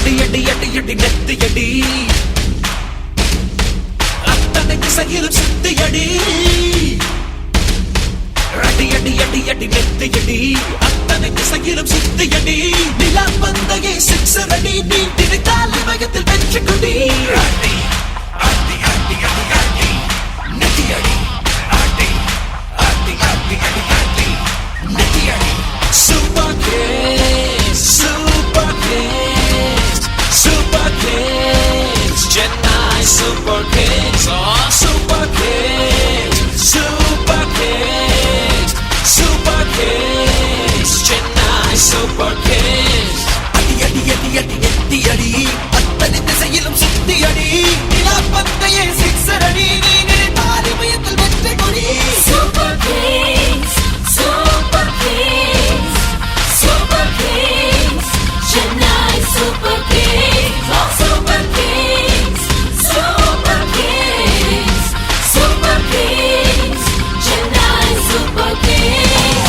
அடி அடி அடி அடி நெத்தி அடி அத்தனை திசையிலும் சுத்தி அடி அடி அடி அடி அடி நெத்தி அடி அத்தனை திசையிலும் சுத்தி அடி நிலா பந்தையே சிக்ஸர் அடி நீ திரைத்தால் மயத்தில் வெற்றி கொடி அடி அடி அடி அடி அடி நெத்தி அடி அடி அடி அடி அடி அடி நெத்தி அடி super Kings super Kings super Kings Chennai Super Kings oh Super Kings Super Kings Super Kings Chennai Super Kings அடி அடி அடி அடி நெத்தி அடி அத்தனை திசையிலும் சுத்தி அடி நிலா பந்தையே சிக்ஸர் அடி நீ நினைத்தால் இமயத்தில் வெற்றி கொடி Super Kings Super Kings Super Kings Chennai Super Kings oh Super Kings Super Kings Super Kings Chennai Super Kings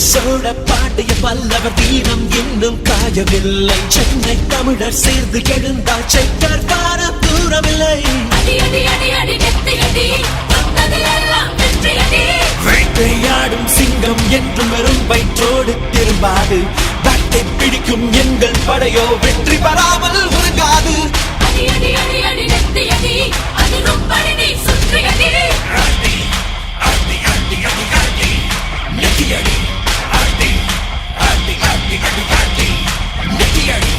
Chola Pandya பல்லவர் தீனம் இன்னும் காயவில்லை சென்னை தமிழர் சேர்ந்து எழுந்தால் செக்கர் பார தூரமில்லை அடி அடி அடி அடி நெத்தி அடி வந்ததிலெல்லாம் வெற்றி அடி வேட்டையாடும் சிங்கம் என்றும் வெறும் வயிற்றோடு திரும்பாது தட்டை பிடிக்கும் எங்கள் படையோ வெற்றி பெறாமல் உறங்காது அடி அடி அடி அடி நெத்தி அடி அது ரொம்படி நீ சுற்றி அடி அடி அடி அடி அடி அடி நெத்தி அடி அடி அடி அடி அடி அடி நெத்தி அடி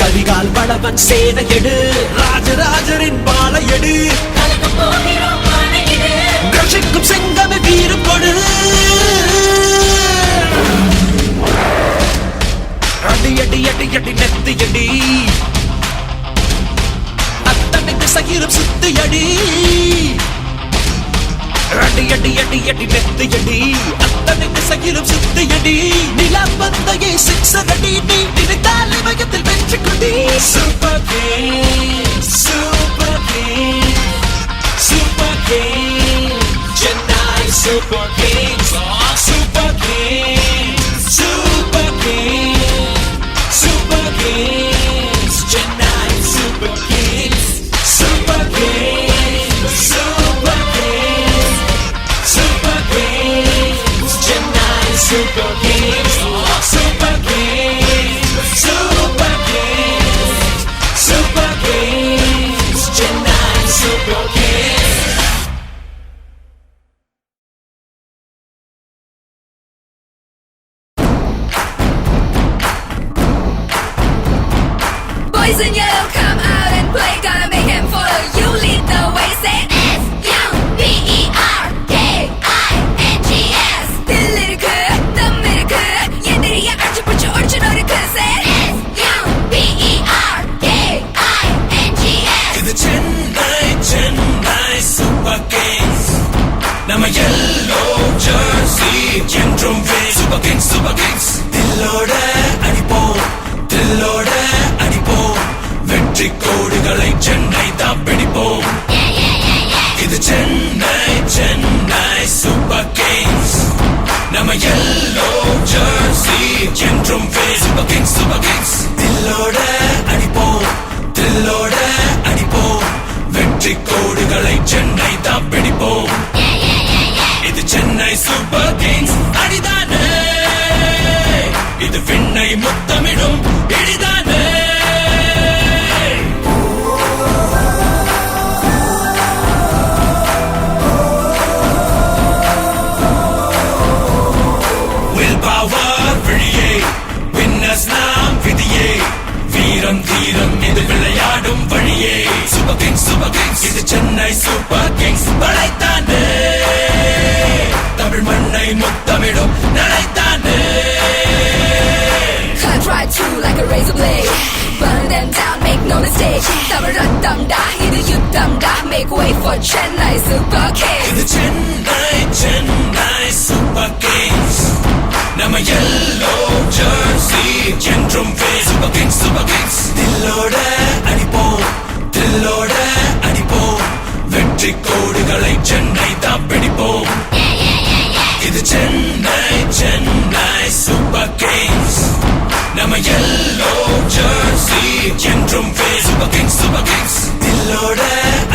கரிகால் வளவன் சேனை எடு ராஜராஜரின் பாலை எடு கலக்கம் போகிறோம் மானையிடு ரசிக்கும் சிங்கமே வீரம் கொடு அடி அடி அடி அடி நெத்தி அடி அத்தனை திசையிலும் சுத்தி அடி அடி அடி அடி அடி நெத்தி அடி அத்தனை திசையிலும் சுத்தி அடி நிலா பந்தையே சிக்ஸர் அடி நீ நினைத்தால் இமயத்தில் வெற்றி கொடி super Kings super Kings super Kings Chennai Super Kings oh Super Kings Super Kings Super Kings Chennai Super Kings Super Kings Super Kings Super Kings Chennai Super Kings oh Super Kings Super Kings Super Kings Chennai Super Kings Boys in yellow come out and play, gotta make him follow. You lead the way, say S-U-B-E-R-K-I-N-G-S. Dillyriku, dummiriku, 얘들이야 아주부주 얼추노리ku, say S-U-B-E-R-K-I-N-G-S. இது Chennai Super Kings நம்ம yellow jersey என்றும் Super Kings Super Kings தில்லோட அடிப்போம் தில்லோட அடிப்போம் வெற்றி கோடுகளை சென்னை தான் பிடிப்போம் இது Chennai Super Kings நம்ம yellow jersey என்றும் Super Kings Super Kings தில்லோட அடிப்போம் தில்லோட அடிப்போம் வெற்றி கோடுகளை சென்னை தான் பிடிப்போம் இது Chennai Super Kings அடிதானே இது விண்ணை முத்தமிடும் இடிதானே வீரம் தீரம் இது விளையாடும் கிங்ஸ் இது சென்னை சூப்பர் கிங்ஸ் படைத்தானே தமிழ் மண்ணை முத்தமிடும் நடைத்தானே Cut right through like a razor blade. Burn them down, make no mistake. Tamarattam da, idu yuddham da. Make way for Chennai Super Kings. இது சென்னை சூப்பர் கிங்ஸ் நம்ம yellow jersey என்றும் super Kings தில்லோட அடிப்போம் தில்லோட அடிப்போம் வெற்றி கோடுகளை சென்னை தான் பிடிப்போம் இது சென்னை சூப்பர் கிங்ஸ் நம்ம yellow jersey என்றும் சூப்பர் கிங்ஸ் தில்லோட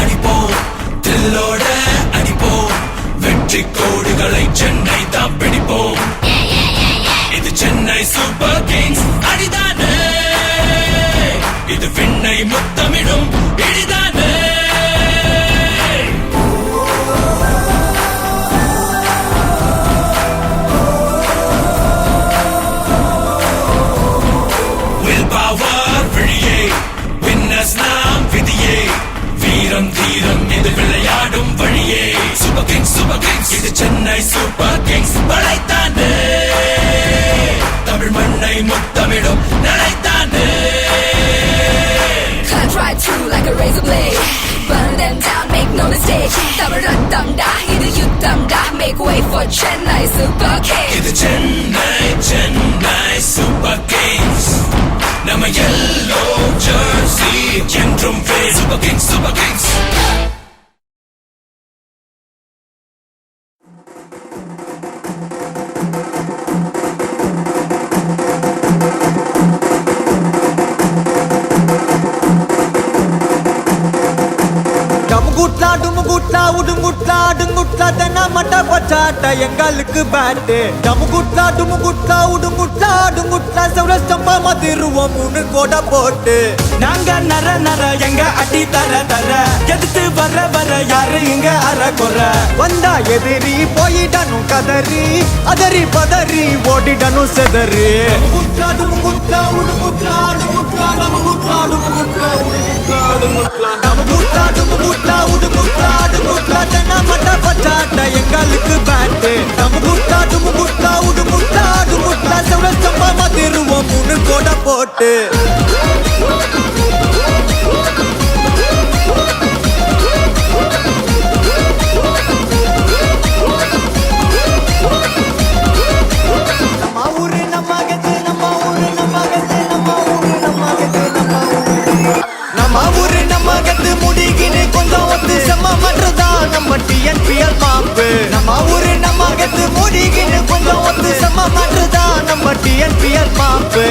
அடிப்போம் வெற்றி கோடுகளை சென்னை தான் பிடிப்போம் இது சென்னை சூப்பர் கிங்ஸ் அடிதானே இது விண்ணை முத்தமிடும் இடிதானே நாம் விதியே வீரம் தீரம் இது விளையாடும் வழியே சூப்பர் கிங்ஸ் இது சென்னை சூப்பர் கிங்ஸ் படைத்தானே தமிழ் மண்ணை முத்தமிடும் நடைத்தானே Cut right through like a razor blade. Burn them down, make no mistake. Tamarattam da, idu yuddham da. Make way for Chennai Super Kings. இது சென்னை சூப்பர் கிங்ஸ் நம்ம yellow jersey என்றும் super Kings டமுகுட்லா உடுங்குட்லா தென்னா மட்ட பச்சாட்ட எங்களுக்கு bat டமுகுட்லா உடுங்குட்லா சௌரஸ்தம்பா மதிருவோம் 3 கோட போட்டு நாங்க நர எங்க அடி தர எதிர்த்து வர யாரு இங்க அறக்குற வந்தா எதிரி போயிடணும் கதறி அதறி பதறி ஓடிடணும் செதறி டமுகுட்லா உடுங்குட்லா தென்னா மட்ட பச்சாட்ட எங்களுக்கு பேட்டு டமுகுட்லா உடுங்குட்லா சௌரஸ்தம்பா மதிருவோம் 3 கோட போட்டு முடிகினு கொஞ்சம் ஒத்து செம்ம மற்றதான் நம்ம TNPL மாப்பு நம்ம ஊரு நம்ம கத்து முடிகினு கொஞ்சம் ஒத்து செம்ம மற்றதான் நம்ம TNPL mop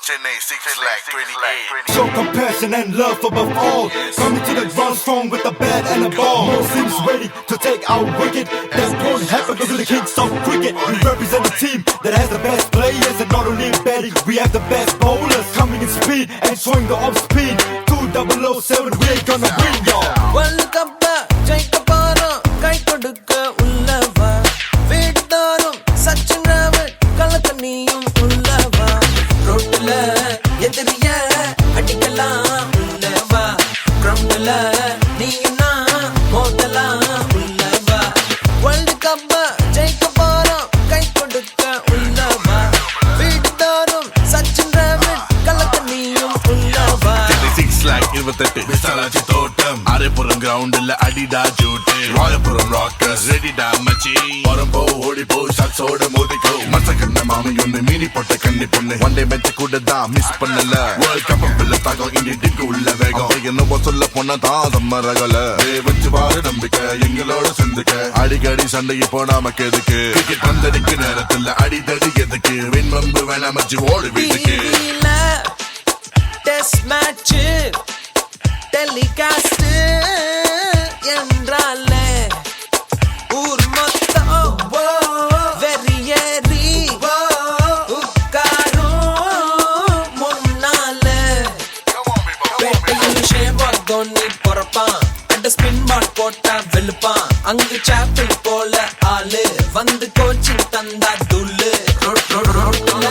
Chennai 6 like 28. Show compassion and love above all. Coming to the ground strong with a bat and a ball. Seems ready to take our wicket. That won't happen because we're the kings of cricket. We represent the team that has the best players, and not only in batting, we have the best bowlers. Coming in speed and showing the off speed. 2007, we ain't gonna win, y'all. World Cup ஜெயிக்க போறோம் கை கொடுக்க உள்ளவா வீடுதோறும் சச்சின் ராவத் கலக்க நீயும் உள்ளவா ரோட்ல எதிரிய அடிக்கலாம் உள்ளவா கிரவுண்ட்ல நீயும் நான் மோதலாம் உள்ளவா வேர்ல்ட் கப் ஜெயிக்க போறோம் கை கொடுக்க உள்ளவா வீடுதோறும் சச்சின் ராவத் கலக்க நீயும் உள்ளவா 6 like 28 விசாலாச்சி தோட்டம் அரைப்புறம் கிரவுண்ட்ல அடிடா ஜூட்டு ராயபுரம் ராக்கர்ஸ் ரெடிடா மச்சி பரம்போ ஓடிப்போ ஷாட்ஸோட மோதிக்கோ மசக்கண்ண மாமி ஒண்ணு மீனி போட்ட கண்ணி பொண்ணு ஒன் டே மேட்ச் கூட தான் மிஸ் பண்ணல வேர்ல்ட் கப் பில்ல தாகம் இண்டிக்கு உள்ள வேகம் என்னவோ சொல்ல போனா தான் சம்மரகல வச்சு பாரு நம்பிக்கை எங்களோட சேர்ந்துக்க அடிக்கடி சண்டைக்கு போனாம எதுக்கு கிரிக்கெட் பந்தடிக்கு நேரத்துல அடிதடி எதுக்கு விண்வம்பு வேணாம் மச்சி ஓடு வீட்டுக்கு டெஸ்ட் மேட்ச் டெலிகாஸ்ட் என்றாலே ஊர் மொத்தம் வெறியேறி உட்காரும் முன்னாலே பேட்டையில் ஷேவாக் தோனி பொறப்பான் அட ஸ்பின் பால் போட்டா வெளுப்பான் அங்கு சாப்பிள் போல ஆளு வந்து கோச்சிங் தந்தா துள்ளு ரோட்ல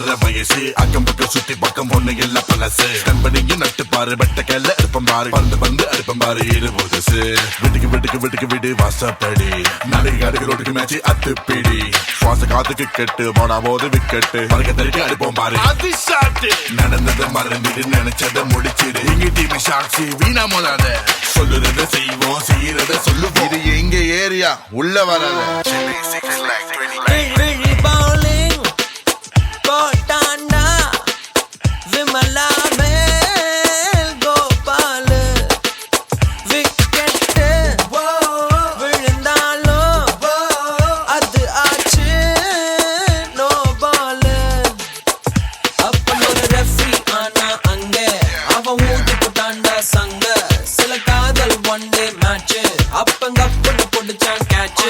வளர்ற வயசு அக்கம் பக்கம் சுத்தி பக்கம் பொண்ணு எல்லாம் பழசு கம்பெனியும் நட்டு பாரு வெட்ட கேல இருப்பம் பாரு பந்து அடிப்பம் பாரு இரு புதுசு விட்டுக்கு விடு வாசப்படி நாளைக்கு கடுக்கு ரோட்டுக்கு மேட்சி அத்துப்பிடி சுவாச காத்துக்கு கெட்டு போனா போது விக்கெட்டு மறுக்க தறிக்கு அடிப்போம் பாரு அது சாட்டு நடந்ததை மறந்துட்டு நினைச்சதை முடிச்சிடு எங்க டீம் சாட்சி வீணா மோதாத சொல்லுறத செய்வோம் செய்யறத சொல்லுவோம் இது எங்க ஏரியா உள்ள வராத விழி bowling போட்டாண்டா விமலா மேல் கோபால் விக்கெட் விழுந்தாலும் அது ஆச்சு நோ பால் அப்பனோட ரெஃப்ரி ஆனா அங்க அவன் ஊதி போட்டாண்டா சங்க சில காதல் ஒன் டே மேட்ச் அப்பங்கப்பட்டு பிடிச்சான் catch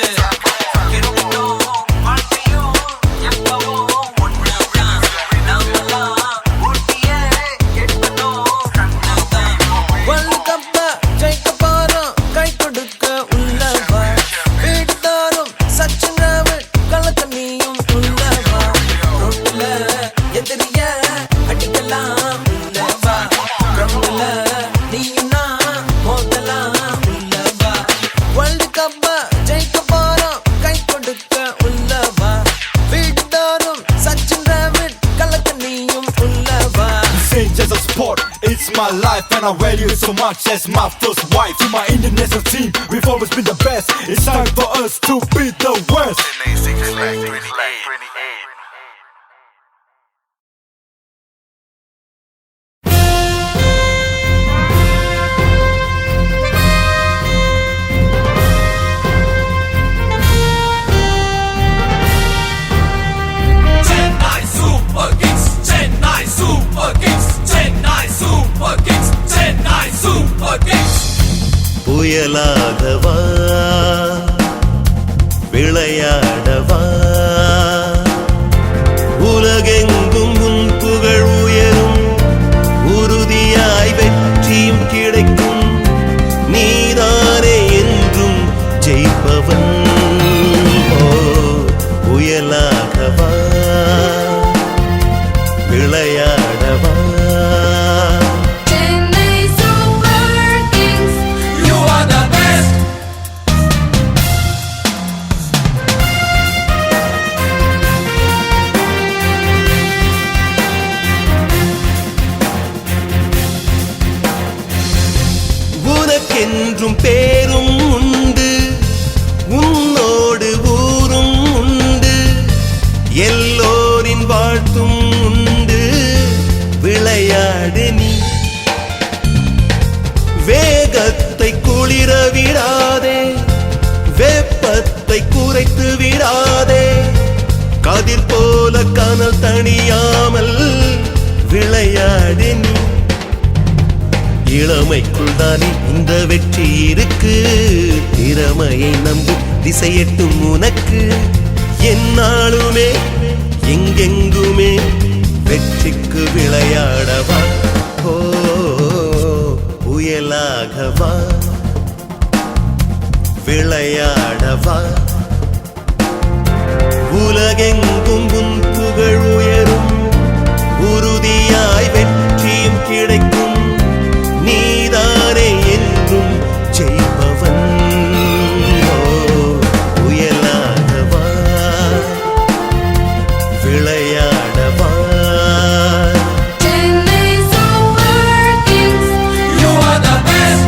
As a sport, it's my life and I value it so much as my first wife. To my Indian national team, we've always been the best. It's time for us to beat the West. Chennai Super Kings, Chennai Super Kings, Chennai Super Kings, Chennai Super Kings. புயலாகவா விளையாடவா உலகெங்கும் உன் புகழ் உயரும் உறுதியாய் வெற்றியும் கிடைக்கும் நீதானே என்றும் ஜெயிப்பவன் ஓ புயலாகவா விளையாடவா Chennai Super Kings. You are the best. உனக்கென்றும் பேரும் உண்டு உன்னோடு ஊரும் உண்டு எல்லோரின் வாழ்த்தும் உண்டு விளையாடு நீ வேகத்தை குளிர விடாதே வெப்பத்தை குறைத்து விடாதே கதிர் போல கனல் தணியாமல் விளையாடு நீ இளமைக்குள் தானே இந்த வெற்றி இருக்கு திறமையை நம்பு திசையட்டும் உனக்கு என்னாலுமே எங்கெங்குமே வெற்றிக்கு விளையாடவா ஓ புயலாகவா விளையாடவா உலகெங்கும் உன் புகழ் உயரும் உறுதியாய் வெற்றியும் கிடைக்கும் நீதானே என்றும் ஜெயிப்பவன் ஓ புயலாகவா விளையாடவா Chennai Super Kings. You are the best.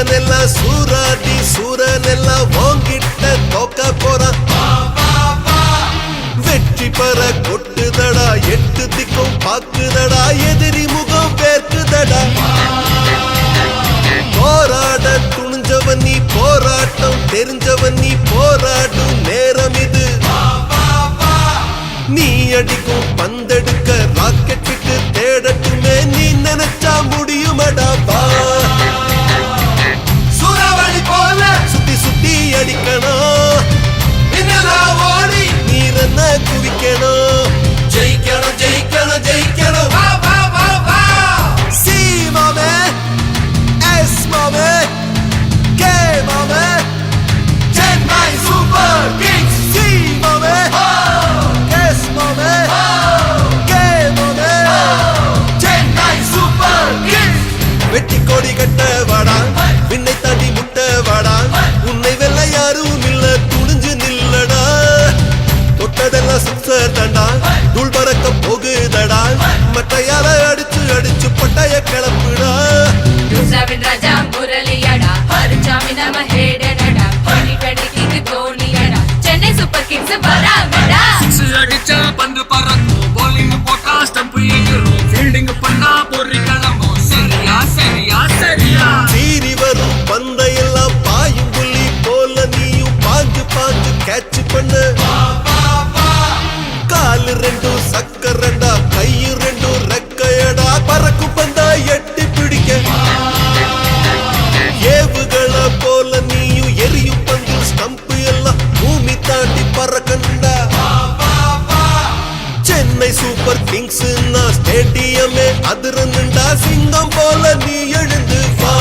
வீரனெல்லாம் சூராதி சூரனெல்லாம் வாங்கிட்ட தோக்க போறான் வெற்றி பெற கொட்டுதடா எட்டு திக்கும் பாக்குதடா எதிரி முகம் பேர்க்குதடா போராட துணிஞ்சவன் நீ போராட்டம் தெரிஞ்சவன் நீ போராடும் நேரம் இது நீ அடிக்கும் பந்தெடுக்க ராக்கெட் விட்டு தேடட்டுமே நீ நினைச்சா முடியுமடா பா சூறாவளி போல சுத்தி சுத்தி அடிக்கணும் ஓடி நீரன்ன குவிக்கணும் ஜெயிக்கணும் ஜெயிக்கணும் ஜெயிக்கணும் வா வா வா வா சி மாமே எஸ் மாமே கே மாமே சென்னை சூப்பர் கிங்ஸ் சி மாமே எஸ் மாமே கே மாமே சென்னை சூப்பர் கிங்ஸ் வெட்டி கோடி கட்ட வாடா விண்ணை தாண்டி முட்ட வாடா உன்னை வெல்ல யாரும் இல்ல துணிஞ்சு நில்லடா தொட்டதெல்லாம் சிக்ஸர் தண்டா தூள் பறக்க போகுதடா மற்ற யார அடிச்சு அடிச்சு பட்டாய கிளப்புடா யூசவின் ராஜா முரளியடா ஹரிச்சாமி நம்ம ஹேடடா 2020 கிங் தோனியடா சென்னை சூப்பர் கிங்ஸ் வராங்கடா அடிச்சா பந்து பறக்கும் bowling போட்டா ஸ்டம்ப் எகிரும் ஃபீல்டிங் பண்ணா பொறி கிளம்பும் சரியா சரியா சரியா சீறி வரும் பந்தையெல்லாம் பாயும் புள்ளி போல நீயும் பாஞ்சு பாஞ்சு கேட்ச் பண்ணு காலு ரெண்டும் சக்கரண்டா கையு ரெண்டும் ரெக்கையடா பறக்கும் பந்தா எட்டி பிடிக்க ஏவுகள போல நீயும் எரியும் பந்து ஸ்டம்ப் எல்லாம் பூமி தாண்டி பறக்கண்டா சென்னை சூப்பர் கிங்ஸ் ஸ்டேடியமே அதிரனுண்டா சிங்கம் போல நீ எழுந்து வா